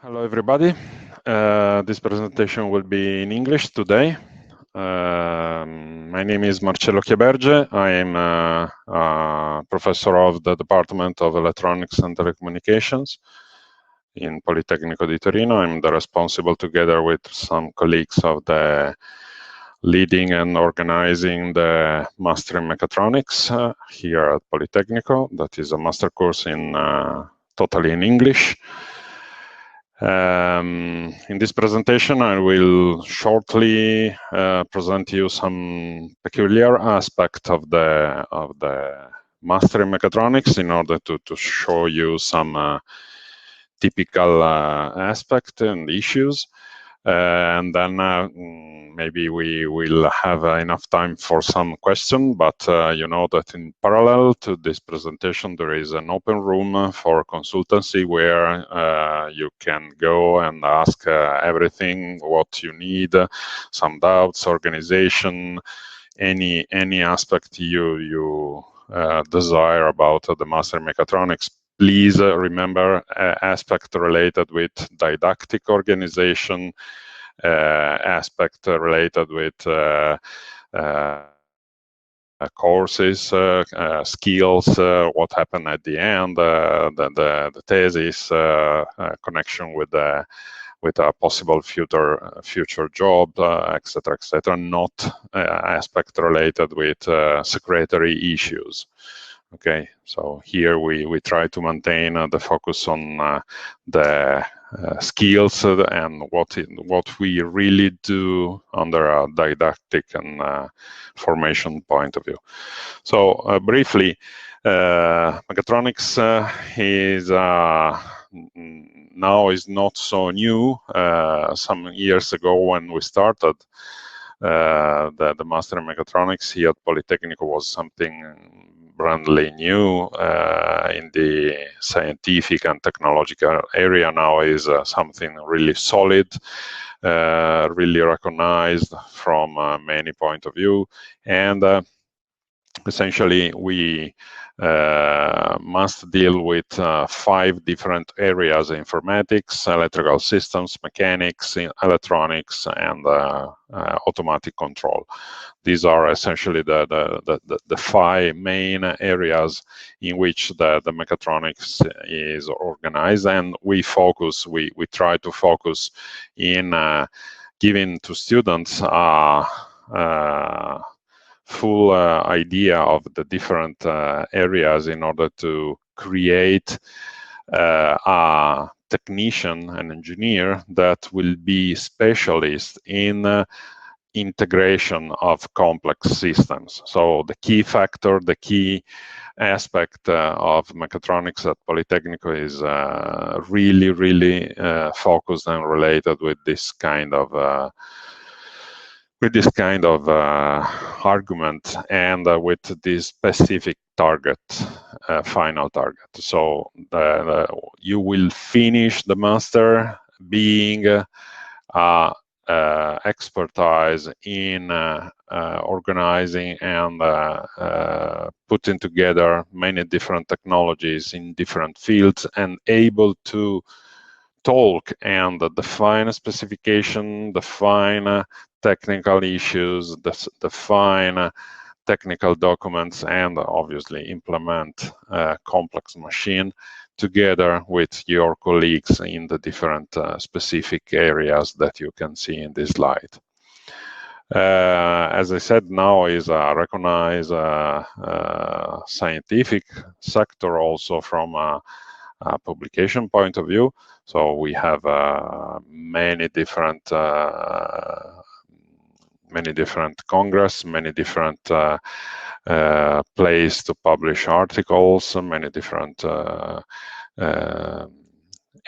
Hello, everybody. This presentation will be in English today. My name is Marcello Chiaberge. I am a professor of the Department of Electronics and Telecommunications in Politecnico di Torino. I'm the responsible, together with some colleagues, of the leading and organizing the Master in Mechatronics here at Politecnico. That is a master course in totally in English. In this presentation, I will shortly present you some peculiar aspect of the Master in Mechatronics in order to show you some typical aspect and issues. And then maybe we will have enough time for some question, but you know that in parallel to this presentation, there is an open room for consultancy where you can go and ask everything what you need, some doubts, organization, any aspect you desire about the Master in Mechatronics. Please remember aspect related with didactic organization, aspect related with courses, skills, what happened at the end, the thesis, connection with a possible future job, etc., etc. Not aspect related with secretary issues. Okay, so here we try to maintain the focus on the skills and what we really do under a didactic and formation point of view. So briefly, mechatronics is now is not so new. Some years ago, when we started the Master in Mechatronics here at Politecnico, was something brandly new in the scientific and technological area. Now is something really solid, really recognized from many point of view, and essentially we must deal with 5 different areas: informatics, electrical systems, mechanics, electronics, and automatic control. These are essentially the 5 main areas in which the mechatronics is organized, and we try to focus in giving to students full idea of the different areas in order to create a technician, an engineer that will be specialist in integration of complex systems. So the key factor, the key aspect of mechatronics at Politecnico is really focused and related with this kind of argument and with this specific target, final target. So you will finish the master being expertise in organizing and putting together many different technologies in different fields, and able to talk and define a specification, define technical issues, define technical documents, and obviously implement a complex machine together with your colleagues in the different specific areas that you can see in this slide. As I said, now is a recognized scientific sector also from a publication point of view. So we have many different congress, many different place to publish articles, many different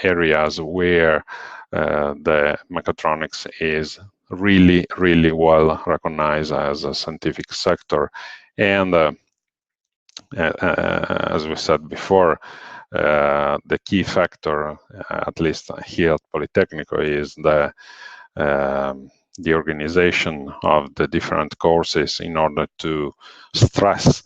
areas where the mechatronics is really well recognized as a scientific sector. And as we said before, the key factor, at least here at Politecnico, is the organization of the different courses in order to stress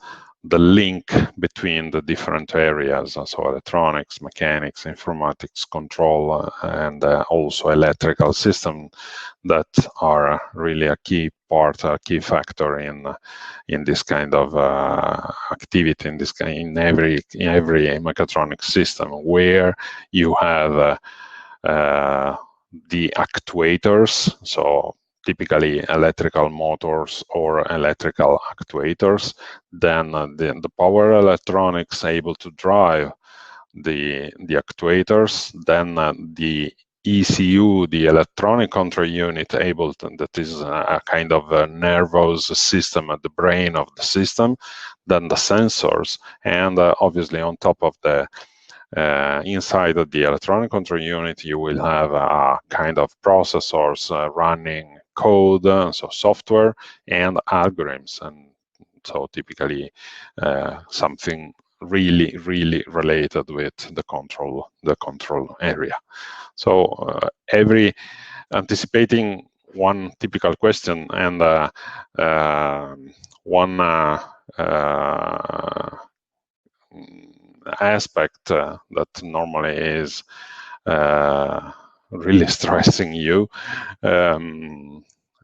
the link between the different areas, so electronics, mechanics, informatics, control, and also electrical system, that are really a key part, a key factor in this kind of activity, in every mechatronic system, where you have the actuators, so typically electrical motors or electrical actuators, then the power electronics able to drive the actuators, then the ECU, the electronic control unit, that is a kind of a nervous system at the brain of the system, then the sensors, and obviously on top of the inside of the electronic control unit, you will have a kind of processors running code, so software and algorithms, and so typically something really related with the control area. So anticipating one typical question and one aspect that normally is really stressing you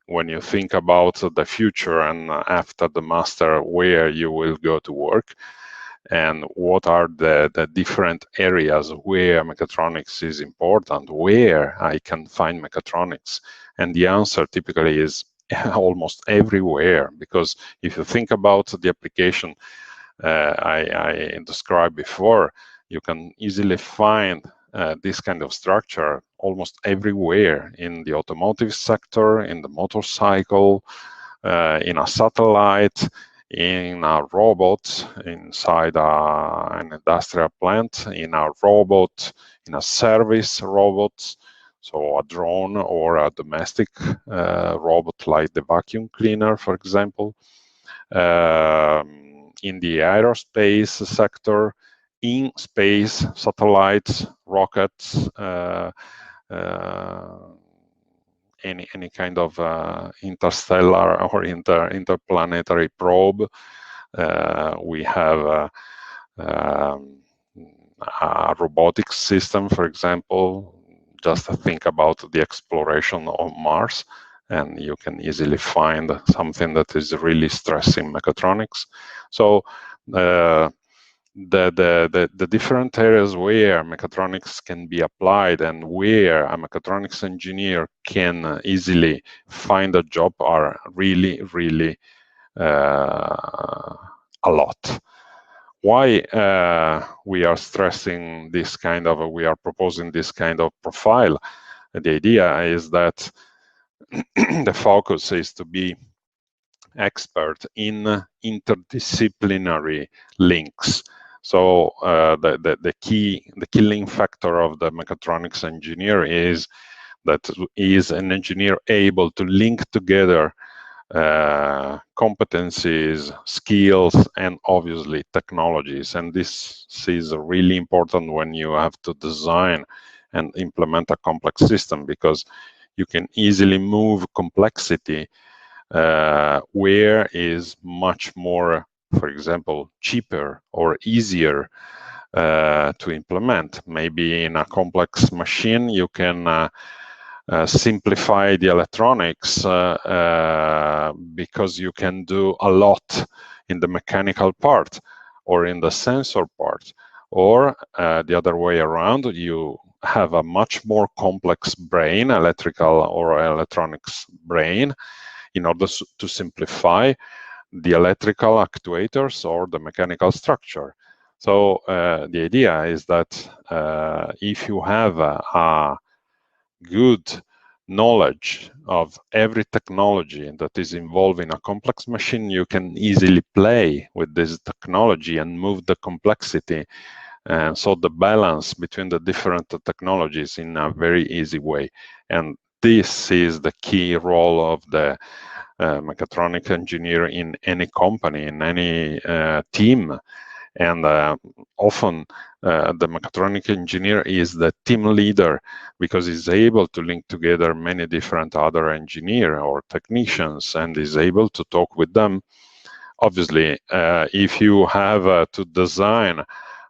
when you think about the future and after the master, where you will go to work and what are the different areas where mechatronics is important, where I can find mechatronics. And the answer typically is almost everywhere, because if you think about the application I described before, you can easily find this kind of structure almost everywhere, in the automotive sector, in the motorcycle, in a satellite, in a robot inside an industrial plant, in a robot, in a service robot, so a drone or a domestic robot like the vacuum cleaner, for example. In the aerospace sector, in space, satellites, rockets, any kind of interstellar or interplanetary probe. We have a robotics system, for example. Just think about the exploration of Mars, and you can easily find something that is really stressing mechatronics. So the different areas where mechatronics can be applied and where a mechatronics engineer can easily find a job are really a lot. Why we are stressing this kind of, we are proposing this kind of profile? The idea is that the focus is to be expert in interdisciplinary links. So the key link factor of the mechatronics engineer is that is an engineer able to link together competencies, skills, and obviously technologies. And this is really important when you have to design and implement a complex system, because you can easily move complexity where is much more, for example, cheaper or easier to implement. Maybe in a complex machine, you can simplify the electronics because you can do a lot in the mechanical part or in the sensor part, or the other way around, you have a much more complex brain, electrical or electronics brain, in order to simplify the electrical actuators or the mechanical structure. So the idea is that if you have a good knowledge of every technology that is involved in a complex machine, you can easily play with this technology and move the complexity, and so the balance between the different technologies in a very easy way. And this is the key role of the mechatronic engineer in any company, in any team. And often the mechatronic engineer is the team leader, because he's able to link together many different other engineers or technicians, and is able to talk with them obviously, if you have to design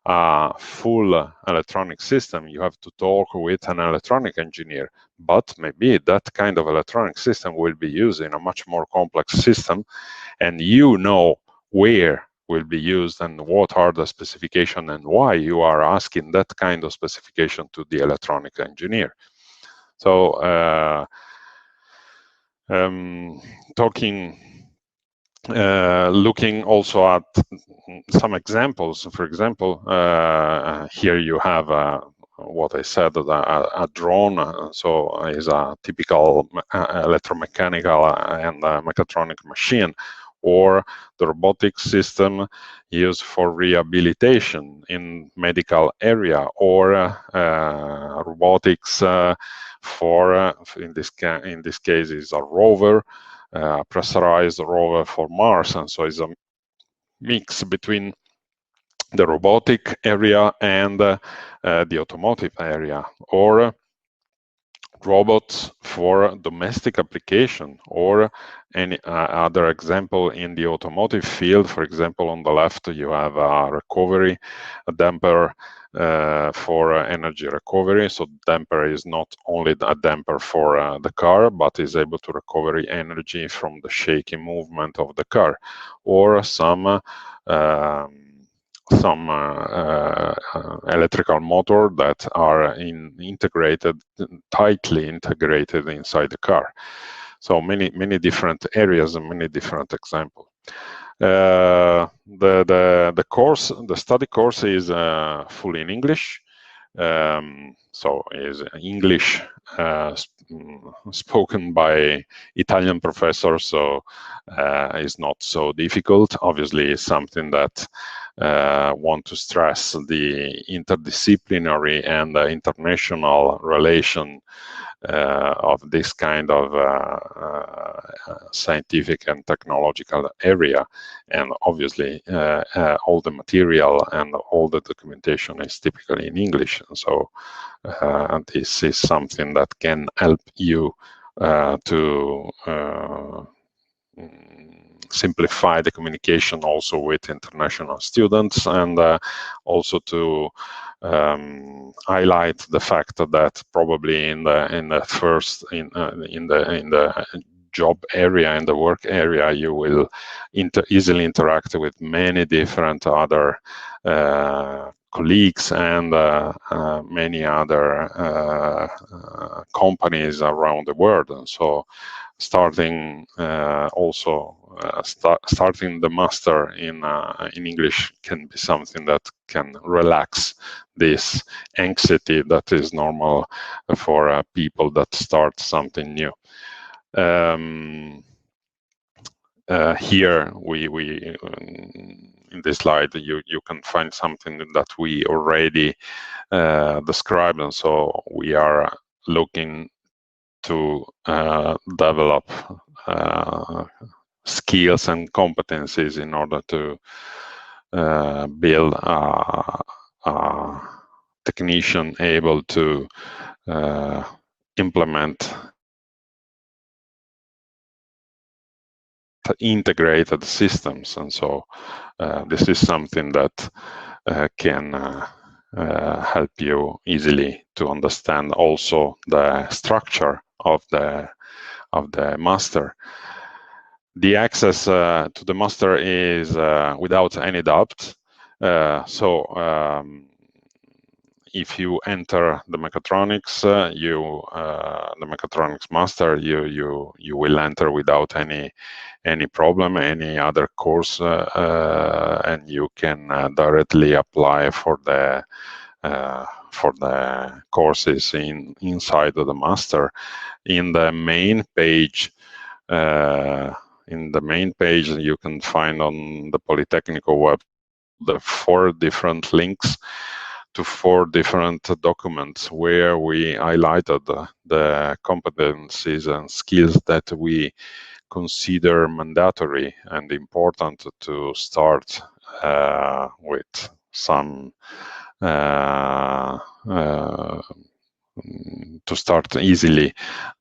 a full electronic system, you have to talk with an electronic engineer, but maybe that kind of electronic system will be used in a much more complex system, and you know where will be used and what are the specifications and why you are asking that kind of specification to the electronic engineer. So looking also at some examples. For example, here you have what I said, a drone. So is a typical electromechanical and mechatronic machine, or the robotic system used for rehabilitation in medical area, or robotics for in this case is a rover, pressurized rover for Mars, and so it's a mix between the robotic area and the automotive area, or robots for domestic application, or any other example in the automotive field. For example, on the left you have a recovery, a damper for energy recovery. So damper is not only a damper for the car, but is able to recover energy from the shaky movement of the car, or some electrical motor that are tightly integrated inside the car. So many different areas and many different examples. The study course is fully in English. So is English spoken by Italian professors, so it's not so difficult. Obviously, it's something that want to stress the interdisciplinary and international relation of this kind of scientific and technological area, and obviously all the material and all the documentation is typically in English, and so this is something that can help you to simplify the communication also with international students, and also to highlight the fact that probably in the job area, in the work area, you will easily interact with many different other colleagues and many other companies around the world. And so starting starting the master in English can be something that can relax this anxiety that is normal for people that start something new. Here we in this slide you can find something that we already described, and so we are looking to develop skills and competencies in order to build a technician able to implement integrated systems. And so this is something that can help you easily to understand also the structure of the master. The access to the master is without any doubt. If you enter the mechatronics, the mechatronics master, you will enter without any problem, any other course, and you can directly apply for the courses inside of the master. In the main page, you can find on the Politecnico web the 4 different links to 4 different documents where we highlighted the competencies and skills that we consider mandatory and important to start with some to start easily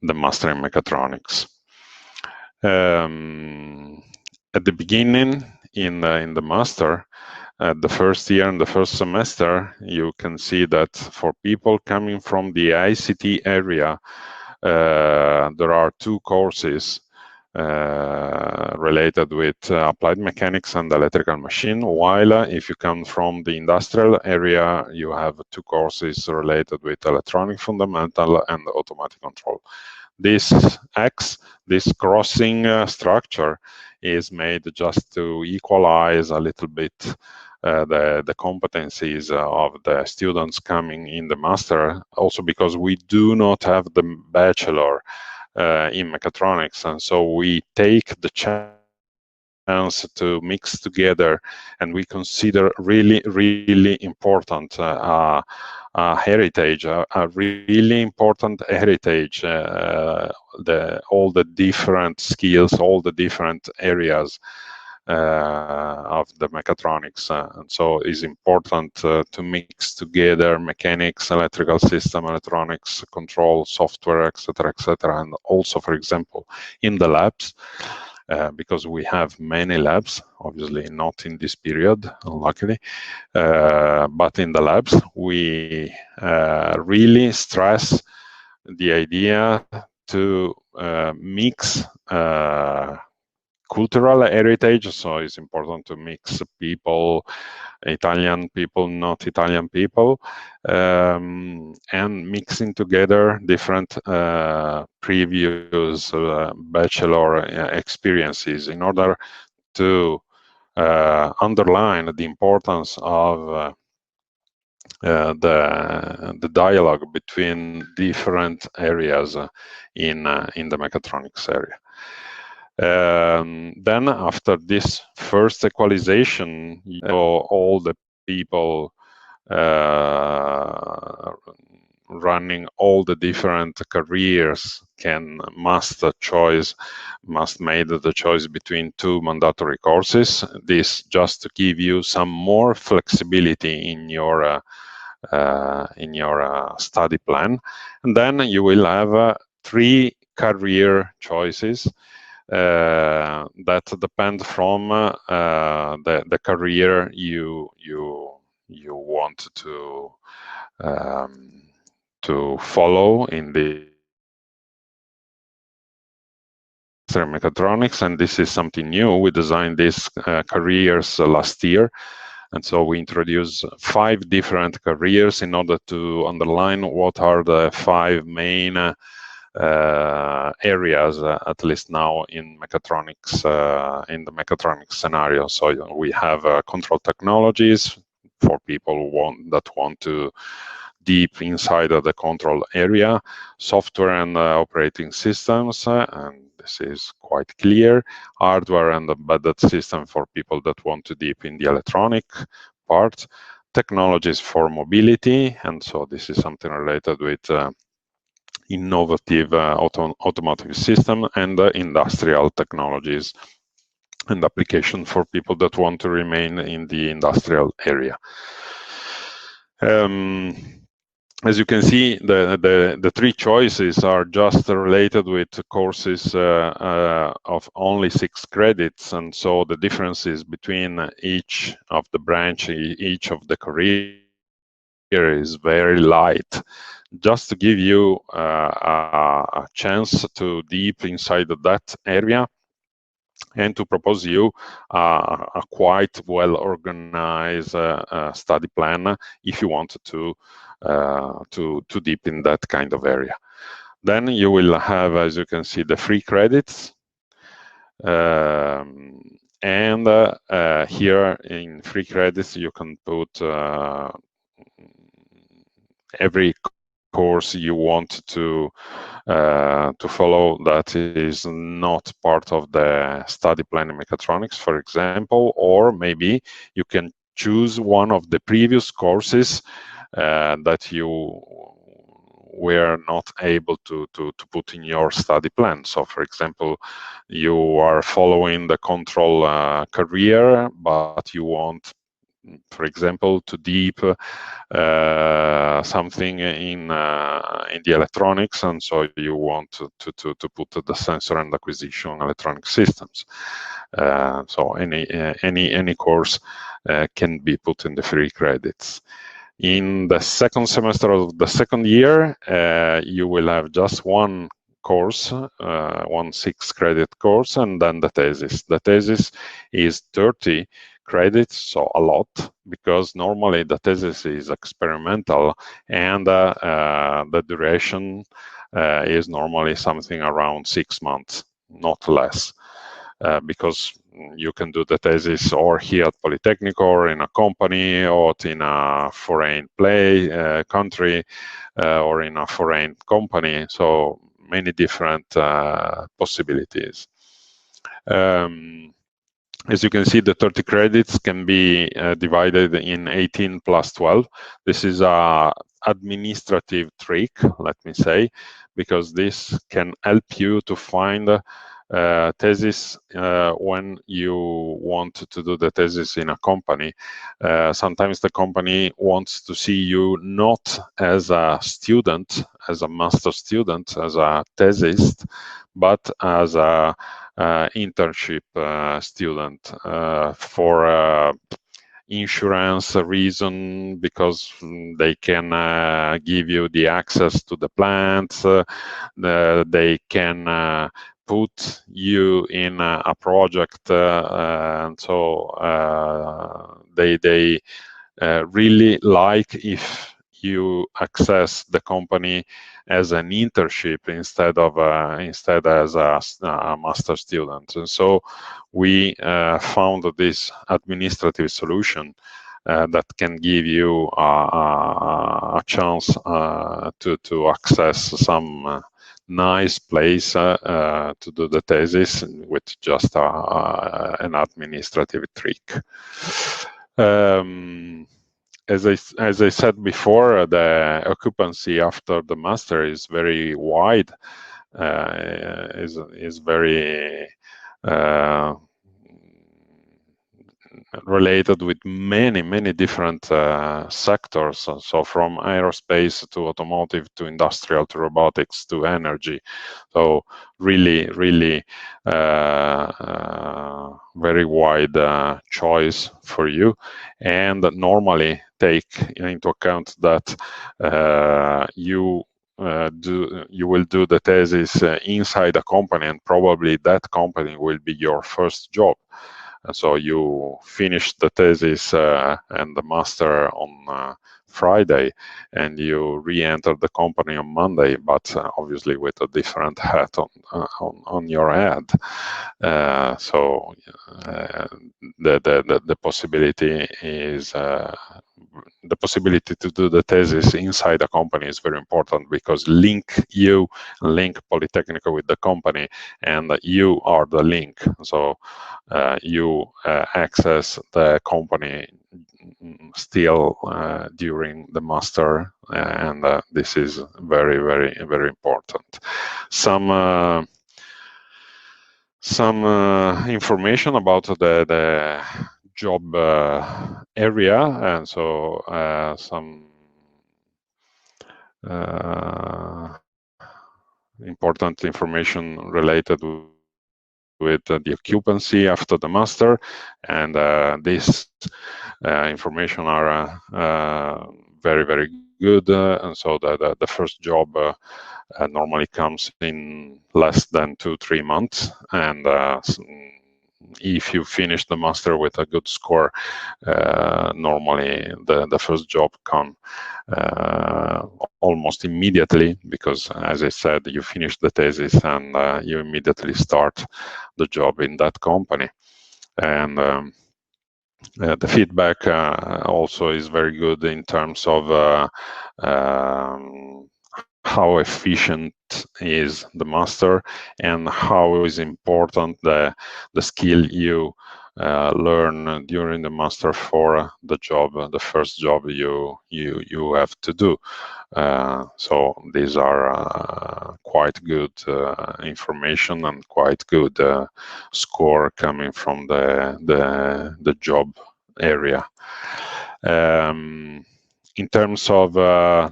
the master in mechatronics. At the beginning, in the master, the first year and the first semester, you can see that for people coming from the ICT area, there are 2 courses related with applied mechanics and electrical machine, while if you come from the industrial area, you have 2 courses related with electronic fundamental and automatic control. This crossing structure is made just to equalize a little bit the competencies of the students coming in the master, also because we do not have the bachelor in mechatronics, and so we take the chance to mix together, and we consider really important heritage, a really important heritage, all the different skills, all the different areas of the mechatronics, and so it's important to mix together mechanics, electrical system, electronics, control, software, etc., and also, for example, in the labs, because we have many labs, obviously not in this period, luckily, but in the labs, we really stress the idea to mix cultural heritage, so it's important to mix people, Italian people, not Italian people, and mixing together different previous bachelor experiences in order to underline the importance of the dialogue between different areas in the mechatronics area. Then after this first equalization, all the people running all the different careers must make the choice between 2 mandatory courses. This just to give you some more flexibility in your study plan, and then you will have 3 career choices that depend from the career you want to follow in the mechatronics, and this is something new. We designed these careers last year, and so we introduced 5 different careers in order to underline what are the 5 main areas, at least now in mechatronics, in the mechatronics scenario. So we have control technologies for people that want to deep inside of the control area, software and operating systems, and this is quite clear, hardware and embedded system for people that want to deep in the electronic part, technologies for mobility, and so this is something related with innovative automotive system, and industrial technologies and application for people that want to remain in the industrial area. As you can see, the 3 choices are just related with courses of only 6 credits, and so the differences between each of the branch, each of the career is very light. Just to give you a chance to deep inside of that area and to propose you a quite well organized study plan if you want to deep in that kind of area. Then you will have, as you can see, the free credits, and here in free credits you can put every course you want to follow that is not part of the study plan in mechatronics, for example, or maybe you can choose one of the previous courses that you were not able to put in your study plan. So, for example, you are following the control career, but you want for example, to deep something in the electronics, and so you want to put the sensor and acquisition electronic systems. So any course can be put in the free credits. In the second semester of the second year, you will have just one course, one 6-credit course, and then the thesis. The thesis is 30 credits, so a lot, because normally the thesis is experimental, and the duration is normally something around 6 months, not less, because you can do the thesis or here at Politecnico or in a company or in a foreign country or in a foreign company. So many different possibilities. As you can see, the 30 credits can be divided in 18 plus 12. This is a administrative trick, let me say, because this can help you to find thesis when you want to do the thesis in a company. Sometimes the company wants to see you not as a student, as a master student, as a thesist, but as a internship student for insurance reason, because they can give you the access to the plants, they can put you in a project, and so they really like if you access the company as an internship instead as a master student. And so we found this administrative solution that can give you a chance to access some nice place to do the thesis with just an administrative trick. As I said before, the occupancy after the master is very wide, is very related with many different sectors. So from aerospace to automotive to industrial to robotics to energy. So really very wide choice for you, and normally take into account that you will do the thesis inside a company, and probably that company will be your first job. And so you finish the thesis and the master on Friday, and you re-enter the company on Monday, but obviously with a different hat on your head. So the possibility is the possibility to do the thesis inside a company is very important, because link Politecnico with the company, and you are the link. So you access the company still during the master, and this is very important. Some information about the job area, and so some important information related with the occupancy after the master, and this information are very good, and so the first job normally comes in less than 2-3 months, and if you finish the master with a good score, normally the first job comes almost immediately, because as I said, you finish the thesis and you immediately start the job in that company. And the feedback also is very good in terms of how efficient is the master, and how is important the skill you learn during the master for the job, the first job you have to do. So these are quite good information, and quite good score coming from the job area. In terms of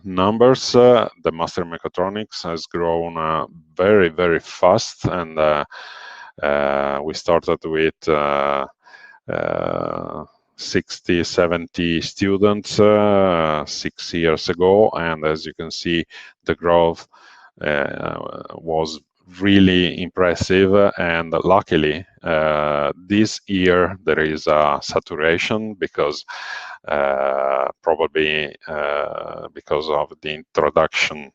numbers, the Master in Mechatronics has grown very, very fast, and we started with 60, 70 students 6 years ago, and as you can see, the growth was really impressive, and luckily this year there is a saturation because probably because of the introduction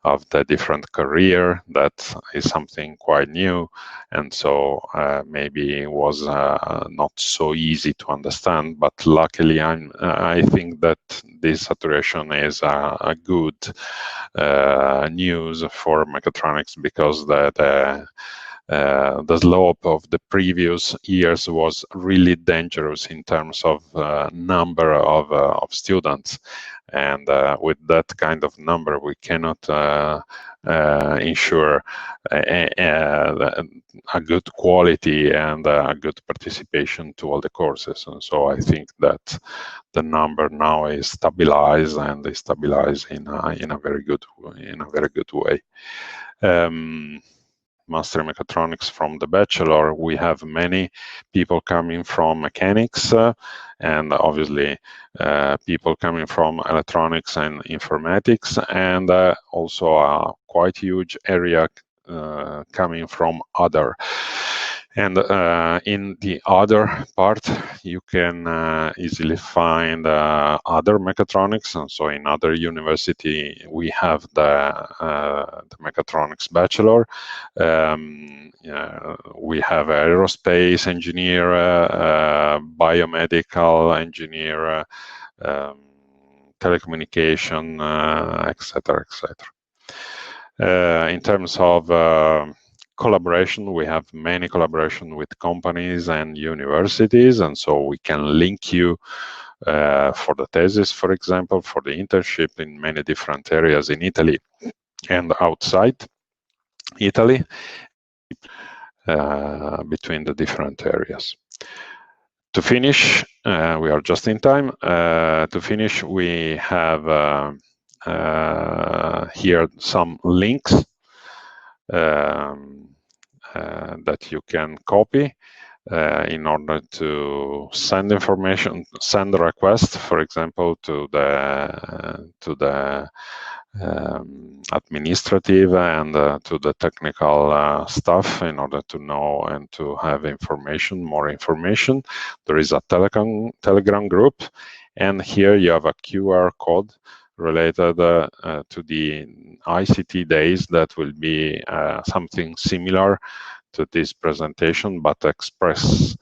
of the different career. That is something quite new, and so maybe it was not so easy to understand, but luckily I think that this saturation is a good news for mechatronics, because the slope of the previous years was really dangerous in terms of number of students, and with that kind of number we cannot ensure a good quality and a good participation to all the courses. And so I think that the number now is stabilized, and is stabilized in a very good way. Master in Mechatronics from the bachelor, we have many people coming from mechanics, and obviously people coming from electronics and informatics, and also a quite huge area coming from other. And in the other part, you can easily find other mechatronics. And so in other university, we have the mechatronics bachelor. We have aerospace engineer, biomedical engineer, telecommunication, etc., etc. In terms of collaboration, we have many collaboration with companies and universities, and so we can link you for the thesis, for example, for the internship in many different areas in Italy and outside Italy, between the different areas. To finish, we are just in time. To finish, we have here some links that you can copy in order to send information, send a request, for example, to the administrative and to the technical staff, in order to know and to have information, more information. There is a Telegram group, and here you have a QR code related to the ICT days that will be something similar to this presentation, but express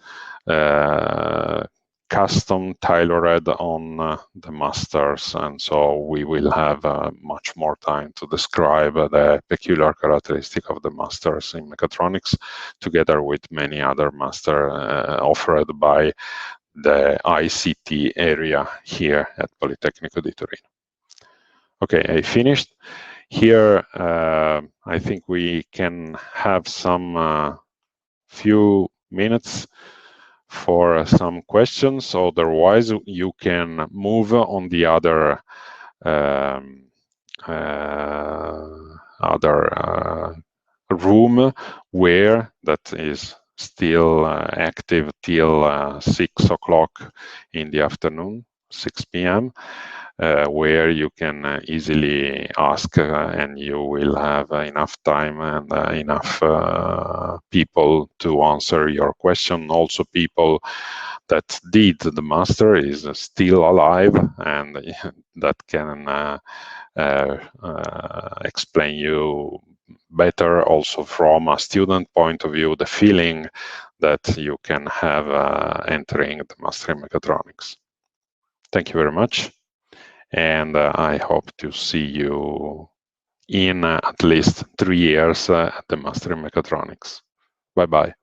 custom tailored on the masters. And so we will have much more time to describe the peculiar characteristic of the masters in mechatronics, together with many other masters offered by the ICT area here at Politecnico di Torino. Okay, I finished. Here, I think we can have some few minutes for some questions. Otherwise, you can move on the other room, where that is still active till 6 o'clock in the afternoon, 6 p.m. Where you can easily ask, and you will have enough time and enough people to answer your question. Also, people that did the master is still alive, and that can explain you better, also from a student point of view, the feeling that you can have entering the master in mechatronics. Thank you very much. And I hope to see you in at least 3 years at the Master in Mechatronics. Bye-bye.